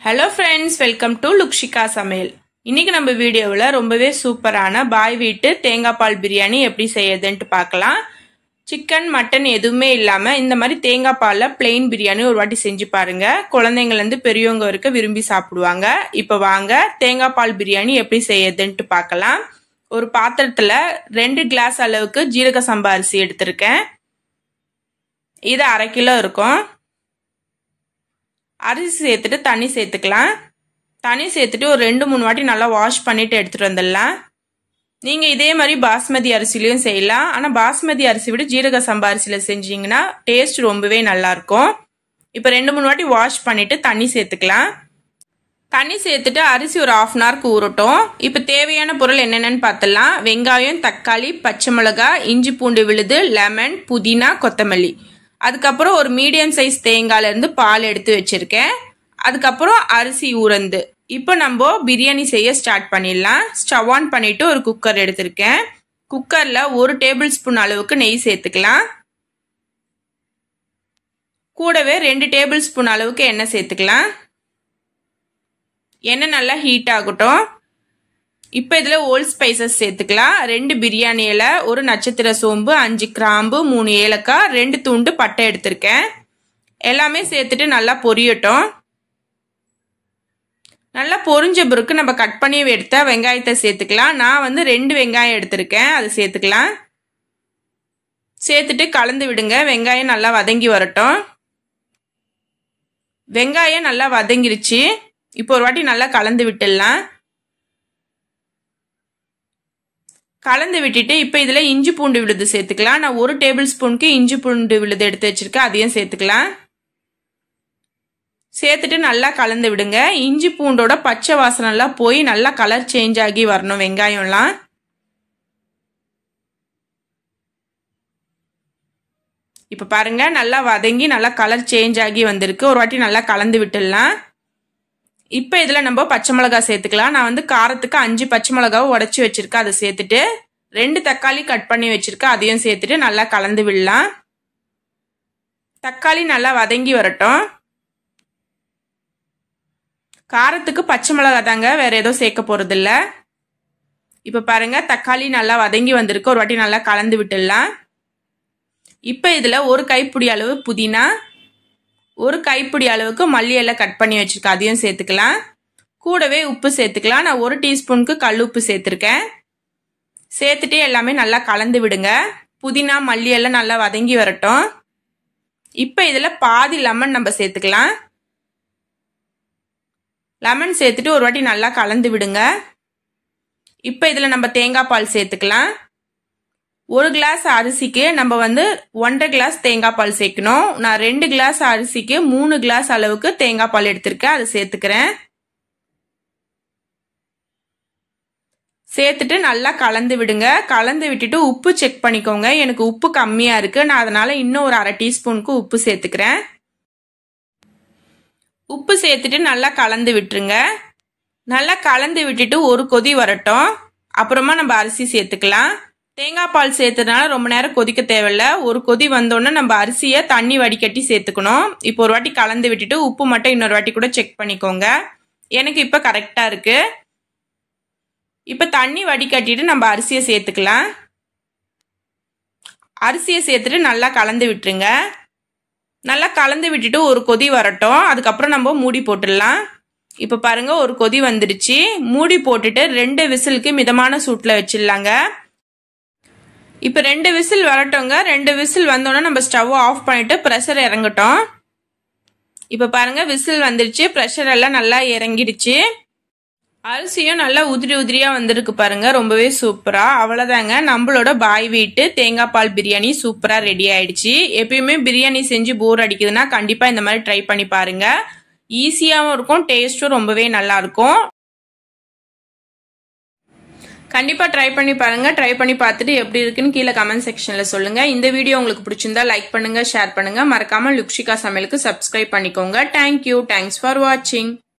Hello friends, welcome to Lukshika Samaiyal. இன்னைக்கு நம்ம வீடியோவில் ரொம்பவே சூப்பரான பாய் வீட்டு தேங்காய் பால் பிரியாணி எப்படி செய்யறதுன்னு பார்க்கலாம். சிக்கன் மட்டன் எதுவுமே இல்லாம இந்த மாதிரி தேங்காய் பால்ல பிளெயின் பிரியாணி ஒரு வாட்டி செஞ்சு பாருங்க. குழந்தைங்கள்ல இருந்து பெரியவங்க வரைக்கும் விரும்பி சாப்பிடுவாங்க. இப்போ வாங்க தேங்காய் பால் பிரியாணி எப்படி செய்யறதுன்னு பார்க்கலாம். ஒரு பாத்திரத்துல 2 கிளாஸ் அளவுக்கு ஜீரக சம்பா அரிசி எடுத்திருக்கேன். இது 1/2 கிலோ இருக்கும். அரிசி சேர்த்துட்டு தண்ணி சேர்த்துக்கலாம். தண்ணி சேர்த்துட்டு ஒரு 2-3 வாட்டி நல்லா வாஷ் பண்ணிட்டு எடுத்துட்டு வந்துடலாம். நீங்க இதே மாதிரி பாஸ்மதி அரிசிலையும் செய்யலாம். ஆனா பாஸ்மதி அரிசி விட ஜீரக சம்பா அரிசியில செஞ்சீங்கன்னா டேஸ்ட் ரொம்பவே நல்லா இருக்கும். இப்போ 2-3 வாட்டி வாஷ் பண்ணிட்டு தண்ணி சேர்த்துக்கலாம். தண்ணி சேர்த்துட்டு அரிசி ஒரு 1/2 அன் ஹவருக்கு ஊறட்டும். இப்போ தேவையான பொருள் என்னென்னு பார்த்தலாம். வெங்காயம், தக்காளி, பச்சை மிளகாய், இஞ்சி பூண்டு விழுது, லெமன், புதினா, கொத்தமல்லி. அதுக்கப்புறம் ஒரு மீடியம் சைஸ் தேங்காயில இருந்து பால் எடுத்து வச்சிருக்கேன். அதுக்கப்புறம் அரிசி ஊறந்து. இப்போ நம்ம பிரியாணி செய்ய ஸ்டார்ட் பண்ணிடலாம். ஸ்டவ் ஆன் பண்ணிட்டு ஒரு குக்கர் எடுத்திருக்கேன். குக்கர்ல 1 டேபிள் ஸ்பூன் அளவுக்கு நெய் சேர்த்துக்கலாம். கூடவே 2 டேபிள் ஸ்பூன் அளவுக்கு எண்ணெய் சேர்த்துக்கலாம். எண்ணெய் நல்லா ஹீட் ஆகட்டும். இப்போ இதில் ஓல்ட் ஸ்பைசஸ் சேர்த்துக்கலாம். 2 பிரியாணி இலை, 1 நட்சத்திர சோம்பு, 5 கிராம்பு, 3 ஏலக்காய், 2 துண்டு பட்டை எடுத்திருக்கேன். எல்லாமே சேர்த்துட்டு நல்லா பொரியட்டும். நல்லா பொரிஞ்ச பிறகு நம்ம கட் பண்ணி எடுத்த வெங்காயத்தை சேர்த்துக்கலாம். நான் 2 வெங்காயம் எடுத்திருக்கேன், அது சேர்த்துக்கலாம். சேர்த்துட்டு கலந்து விடுங்க. வெங்காயம் நல்லா வதங்கி வரட்டும். வெங்காயம் நல்லா வதங்கிருச்சு. இப்போ ஒரு வாட்டி நல்லா கலந்து விட்டுடலாம். கலந்து விட்டுட்டு இப்போ இதில் இஞ்சி பூண்டு விழுது சேர்த்துக்கலாம். நான் 1 டேபிள் ஸ்பூனுக்கு இஞ்சி பூண்டு விழுது எடுத்து வச்சிருக்கேன், அதையும் சேர்த்துக்கலாம். சேர்த்துட்டு நல்லா கலந்து விடுங்க. இஞ்சி பூண்டோட பச்சை வாசனைலாம் போய் நல்லா கலர் சேஞ்ச் ஆகி வரணும் வெங்காயம்லாம். இப்போ பாருங்க நல்லா வதங்கி நல்லா கலர் சேஞ்ச் ஆகி வந்திருக்கு. ஒரு வாட்டி நல்லா கலந்து விட்டுடலாம். இப்போ இதில் நம்ம பச்சை மிளகாய் சேர்த்துக்கலாம். நான் காரத்துக்கு 5 பச்சை மிளகாவை உடச்சி வச்சிருக்கேன், அதை சேர்த்துட்டு 2 தக்காளி கட் பண்ணி வச்சிருக்கேன், அதையும் சேர்த்துட்டு நல்லா கலந்து விடலாம். தக்காளி நல்லா வதங்கி வரட்டும். காரத்துக்கு பச்சை மிளகாய் தாங்க, வேற எதுவும் சேர்க்க போறது இல்ல. இப்போ பாருங்க தக்காளி நல்லா வதங்கி வந்திருக்கு. ஒரு வாட்டி நல்லா கலந்து விட்டுடலாம். இப்போ இதில் 1 கைப்பிடி அளவு புதினா, 1 கைப்பிடி அளவுக்கு மல்லி இலை கட் பண்ணி வச்சிருக்கேன், அதையும் சேர்த்துக்கலாம். கூடவே உப்பு சேர்த்துக்கலாம். நான் 1 டீஸ்பூனுக்கு கல் உப்பு சேர்த்துருக்கேன். சேர்த்துட்டு எல்லாமே நல்லா கலந்து விடுங்க. புதினா மல்லி எல்லாம் நல்லா வதங்கி வரட்டும். இப்போ இதில் பாதி லெமன் நம்ம சேர்த்துக்கலாம். லெமன் சேர்த்துட்டு ஒரு வாட்டி நல்லா கலந்து விடுங்க. இப்போ இதில் நம்ம தேங்காய் பால் சேர்த்துக்கலாம். 1 கிளாஸ் அரிசிக்கு நம்ம 1.5 கிளாஸ் தேங்காய் பால் சேர்க்கணும். நான் 2 கிளாஸ் அரிசிக்கு 3 கிளாஸ் அளவுக்கு தேங்காய் பால் எடுத்திருக்கேன், அதை சேர்த்துக்கிறேன். சேர்த்துட்டு நல்லா கலந்து விடுங்க. கலந்து விட்டுட்டு உப்பு செக் பண்ணிக்கோங்க. எனக்கு உப்பு கம்மியா இருக்கு, நான் அதனால இன்னும் ஒரு 1/2 டீஸ்பூனுக்கு உப்பு சேர்த்துக்கிறேன். உப்பு சேர்த்துட்டு நல்லா கலந்து விட்டுருங்க. நல்லா கலந்து விட்டுட்டு ஒரு கொதி வரட்டும். அப்புறமா நம்ம அரிசி சேர்த்துக்கலாம். தேங்காய் பால் சேர்த்ததுனால ரொம்ப நேரம் கொதிக்க தேவையில்ல. ஒரு கொதி வந்தோடனே நம்ம அரிசியை தண்ணி வடிகட்டி சேர்த்துக்கணும். இப்போ ஒரு வாட்டி கலந்து விட்டுட்டு உப்பு மட்டும் இன்னொரு வாட்டி கூட செக் பண்ணிக்கோங்க. எனக்கு இப்போ கரெக்டாக இருக்கு. இப்போ தண்ணி வடிகட்டிட்டு நம்ம அரிசியை சேர்த்துக்கலாம். அரிசியை சேர்த்துட்டு நல்லா கலந்து விட்டுருங்க. நல்லா கலந்து விட்டுட்டு ஒரு கொதி வரட்டும். அதுக்கப்புறம் நம்ம மூடி போட்டுடலாம். இப்போ பாருங்க ஒரு கொதி வந்துடுச்சு. மூடி போட்டுட்டு 2 விசிலுக்கு மிதமான சூட்டில் வச்சிடலாங்க. இப்போ 2 விசில் வரட்டோங்க. 2 விசில் வந்தோடனே நம்ம ஸ்டவ் ஆஃப் பண்ணிட்டு ப்ரெஷர் இறங்கட்டும். இப்போ பாருங்க விசில் வந்துடுச்சு, ப்ரெஷர் எல்லாம் நல்லா இறங்கிடுச்சு. அரிசியும் நல்லா உதிரி உதிரியா வந்திருக்கு பாருங்க, ரொம்பவே சூப்பரா. அவ்வளோதாங்க, நம்மளோட பாய் வீட்டு தேங்காய் பால் பிரியாணி சூப்பரா ரெடி ஆயிடுச்சு. எப்பயுமே பிரியாணி செஞ்சு போர் அடிக்குதுன்னா கண்டிப்பா இந்த மாதிரி ட்ரை பண்ணி பாருங்க. ஈஸியாகவும் இருக்கும், டேஸ்ட்டும் ரொம்பவே நல்லா இருக்கும். கண்டிப்பா ட்ரை பண்ணி பாருங்க. ட்ரை பண்ணி பார்த்துட்டு எப்படி இருக்குன்னு கீழே கமெண்ட் செக்ஷன்ல சொல்லுங்க. இந்த வீடியோ உங்களுக்கு பிடிச்சிருந்தா லைக் பண்ணுங்க, ஷேர் பண்ணுங்க. மறக்காம லுக்ஷிகா சமையலுக்கு சப்ஸ்கிரைப் பண்ணிக்கோங்க. தேங்க்யூ. தேங்க்ஸ் ஃபார் வாட்சிங்.